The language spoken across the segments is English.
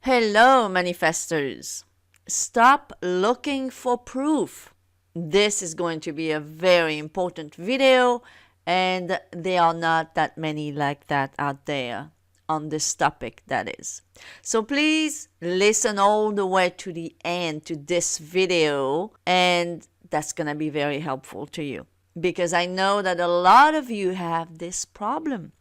Hello, manifestors. Stop looking for proof. This is going to be a very important video, and there are not that many like that out there on this topic, that is. So please listen all the way to the end to this video, and that's going to be very helpful to you because I know that a lot of you have this problem.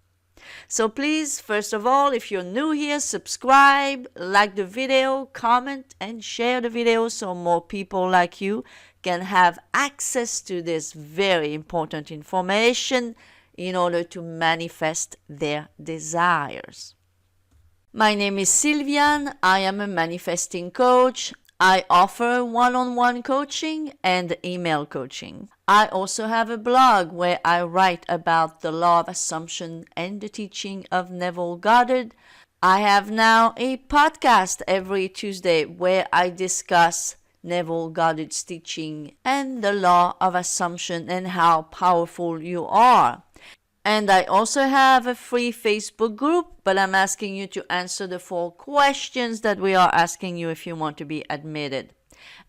So please, first of all, if you're new here, subscribe, like the video, comment, and share the video so more people like you can have access to this very important information in order to manifest their desires. My name is Sylviane. I am a manifesting coach. I offer one-on-one coaching and email coaching. I also have a blog where I write about the law of assumption and the teaching of Neville Goddard. I have now a podcast every Tuesday where I discuss Neville Goddard's teaching and the law of assumption and how powerful you are. And I also have a free Facebook group, but I'm asking you to answer the 4 questions that we are asking you if you want to be admitted.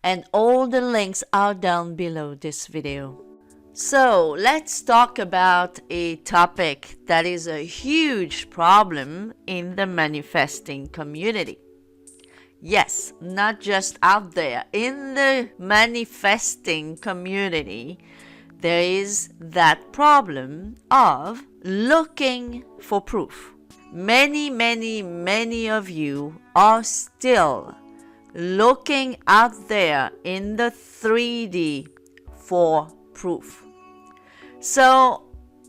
And all the links are down below this video. So let's talk about a topic that is a huge problem in the manifesting community. Yes, not just out there. In the manifesting community, there is that problem of looking for proof. Many of you are still looking out there in the 3D for proof. So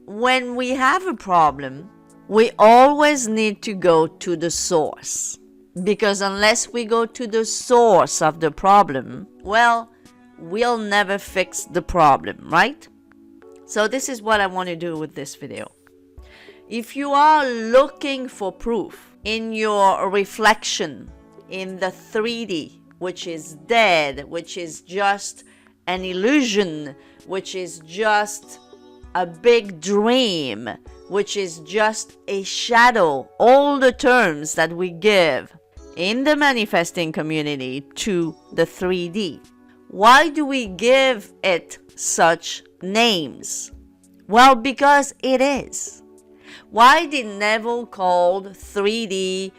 when we have a problem, we always need to go to the source. Because unless we go to the source of the problem, well, we'll never fix the problem, right? So this is what I want to do with this video. If you are looking for proof in your reflection in the 3D, which is dead, which is just an illusion, which is just a big dream, which is just a shadow, all the terms that we give in the manifesting community to the 3D. Why do we give it such names? Well, because it is. Why did Neville call 3D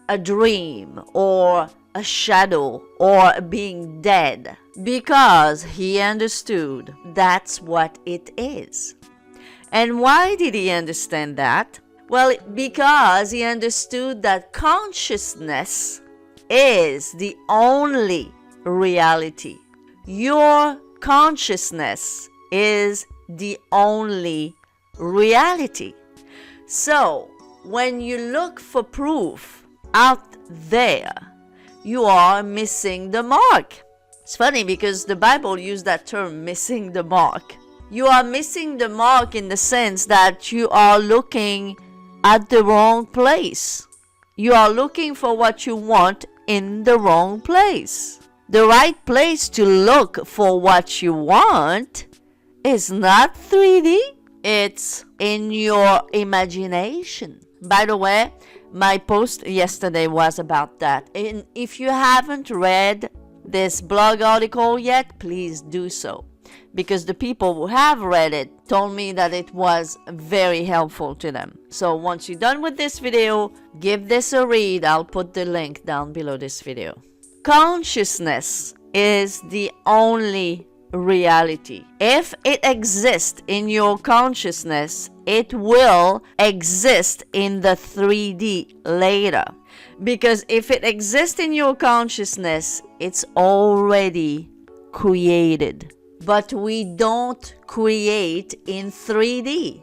a dream or a shadow or being dead? Because he understood that's what it is. And why did he understand that? Well, because he understood that consciousness is the only reality. Your consciousness is the only reality. So, when you look for proof out there, you are missing the mark. It's funny because the Bible used that term, missing the mark. You are missing the mark in the sense that you are looking at the wrong place. You are looking for what you want in the wrong place. The right place to look for what you want is not 3D. It's in your imagination. By the way, my post yesterday was about that. And if you haven't read this blog article yet, please do so. Because the people who have read it told me that it was very helpful to them. So once you're done with this video, give this a read. I'll put the link down below this video. Consciousness is the only reality. If it exists in your consciousness, it will exist in the 3D later. Because if it exists in your consciousness, it's already created. But we don't create in 3D.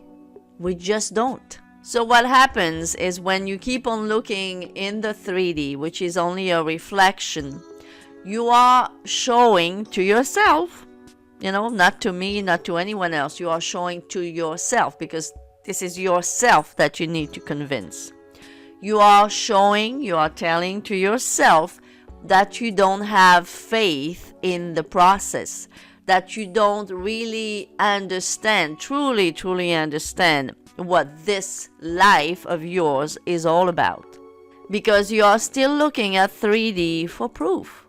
We just don't. So what happens is when you keep on looking in the 3D, which is only a reflection, you are showing to yourself, not to me, not to anyone else. You are showing to yourself because this is yourself that you need to convince. You are telling to yourself that you don't have faith in the process, that you don't really understand, truly understand what this life of yours is all about. because you are still looking at 3D for proof.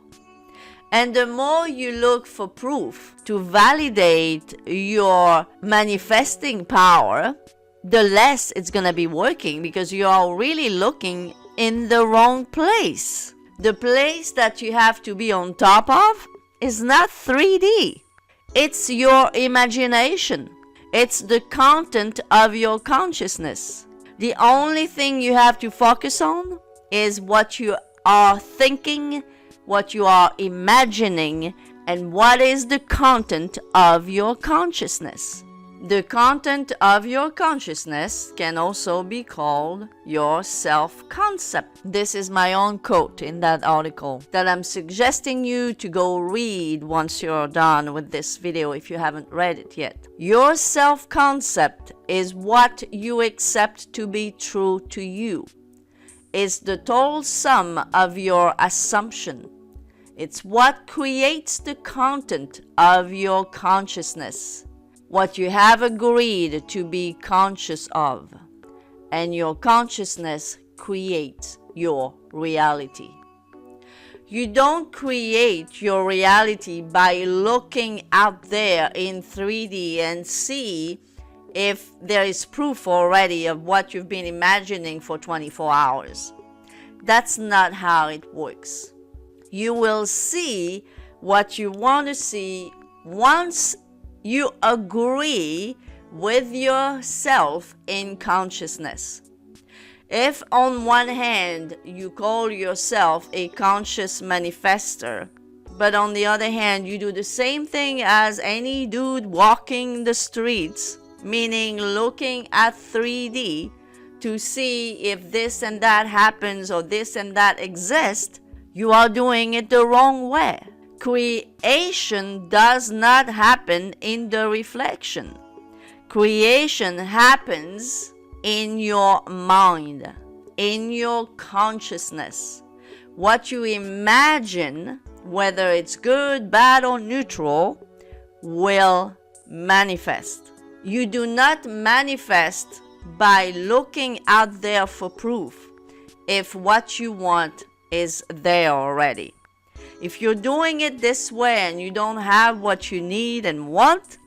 And the more you look for proof to validate your manifesting power, the less it's going to be working, because you are really looking in the wrong place. The place that you have to be on top of is not 3D. It's your imagination. It's the content of your consciousness. The only thing you have to focus on is what you are thinking, what you are imagining, and what is the content of your consciousness. The content of your consciousness can also be called your self-concept. This is my own quote in that article that I'm suggesting you to go read once you're done with this video if you haven't read it yet. Your self-concept is what you accept to be true to you. It's the total sum of your assumption. It's what creates the content of your consciousness. What you have agreed to be conscious of, and your consciousness creates your reality. You don't create your reality by looking out there in 3D and see if there is proof already of what you've been imagining for 24 hours. That's not how it works. You will see what you want to see once you agree with yourself in consciousness. If on one hand you call yourself a conscious manifester, but on the other hand you do the same thing as any dude walking the streets, meaning looking at 3D to see if this and that happens or this and that exists, you are doing it the wrong way. Creation does not happen in the reflection. Creation happens in your mind, in your consciousness. What you imagine, whether it's good, bad, or neutral, will manifest. You do not manifest by looking out there for proof if what you want is there already. If you're doing it this way and you don't have what you need and want,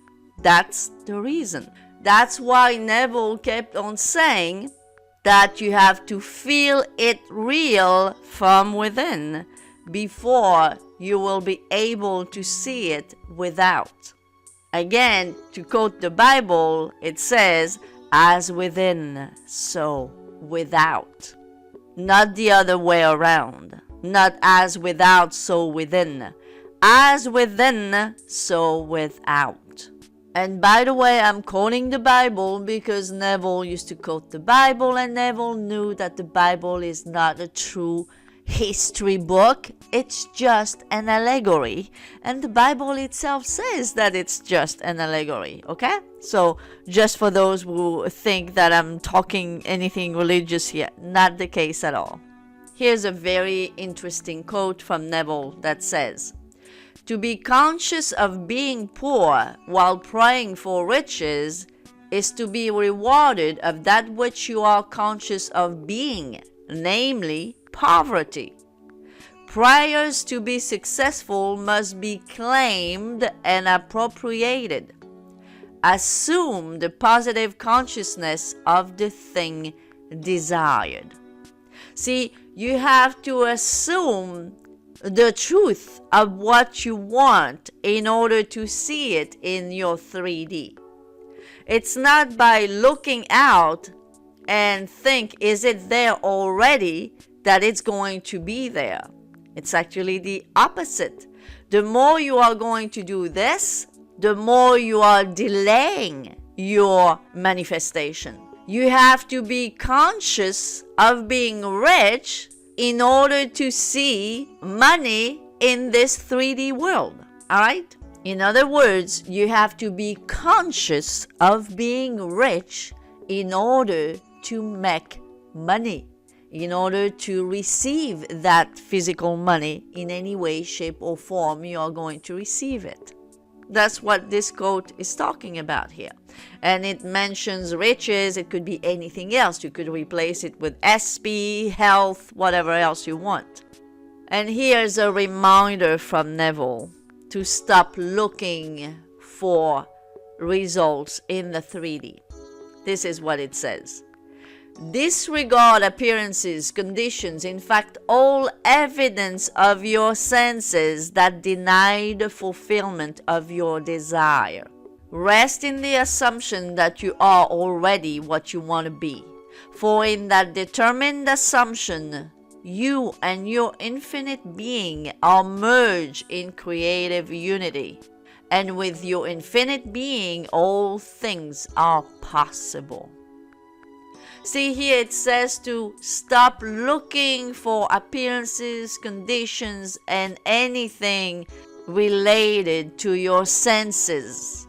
that's the reason. That's why Neville kept on saying that you have to feel it real from within before you will be able to see it without. Again, to quote the Bible, it says, as within, so without. Not the other way around. Not as without, so within. As within, so without. And by the way, I'm quoting the Bible because Neville used to quote the Bible, and Neville knew that the Bible is not a true history book. It's just an allegory. And the Bible itself says that it's just an allegory, okay? So just for those who think that I'm talking anything religious here, not the case at all. Here's a very interesting quote from Neville that says, "To be conscious of being poor while praying for riches is to be rewarded of that which you are conscious of being, namely poverty. Prayers to be successful must be claimed and appropriated. Assume the positive consciousness of the thing desired." See, you have to assume the truth of what you want in order to see it in your 3D. It's not by looking out and think, is it there already, that it's going to be there. It's actually the opposite. The more you are going to do this, the more you are delaying your manifestation. You have to be conscious of being rich in order to see money in this 3D world. All right? In other words, you have to be conscious of being rich in order to make money, in order to receive that physical money in any way, shape, or form you are going to receive it. That's what this quote is talking about here. And it mentions riches. It could be anything else. You could replace it with SP, health, whatever else you want. And here's a reminder from Neville to stop looking for results in the 3D. This is what it says. Disregard appearances, conditions, in fact, all evidence of your senses that deny the fulfillment of your desire. Rest in the assumption that you are already what you want to be. For in that determined assumption, you and your infinite being are merged in creative unity. And with your infinite being, all things are possible. See, here it says to stop looking for appearances, conditions, and anything related to your senses.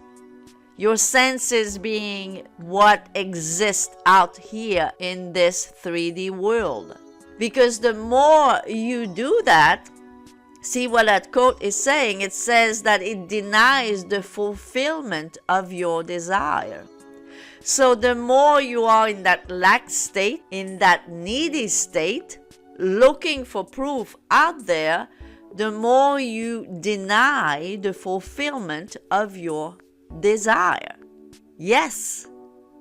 Your senses being what exists out here in this 3D world. Because the more you do that, see what that quote is saying? It says that it denies the fulfillment of your desire. So the more you are in that lack state, in that needy state, looking for proof out there, the more you deny the fulfillment of your desire. Yes,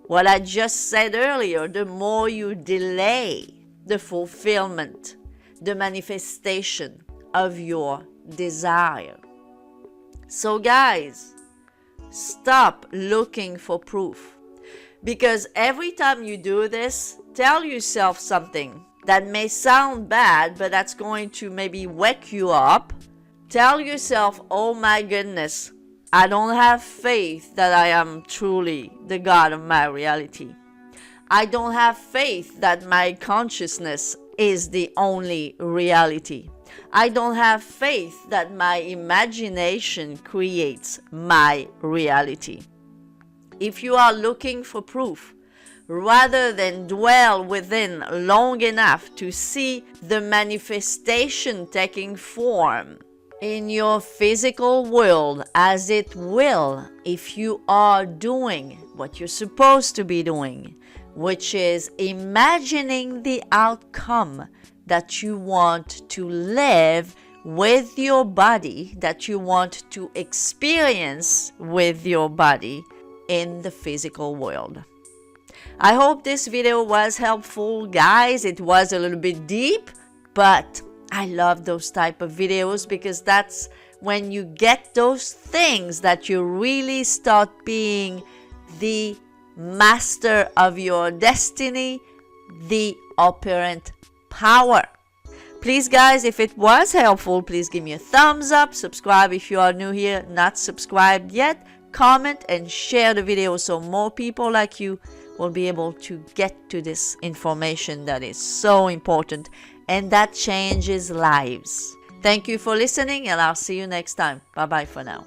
what I just said earlier, the more you delay the fulfillment, the manifestation of your desire. So guys, stop looking for proof. Because every time you do this, tell yourself something that may sound bad, but that's going to maybe wake you up. Tell yourself, oh my goodness, I don't have faith that I am truly the God of my reality. I don't have faith that my consciousness is the only reality. I don't have faith that my imagination creates my reality. If you are looking for proof, rather than dwell within long enough to see the manifestation taking form in your physical world as it will if you are doing what you're supposed to be doing, which is imagining the outcome that you want to live with your body, that you want to experience with your body in the physical world. I hope this video was helpful, guys. It was a little bit deep, but I love those type of videos because that's when you get those things that you really start being the master of your destiny, the operant power. Please guys, if it was helpful, please give me a thumbs up, subscribe if you are new here, not subscribed yet, comment and share the video so more people like you will be able to get to this information that is so important and that changes lives. Thank you for listening and I'll see you next time. Bye bye for now.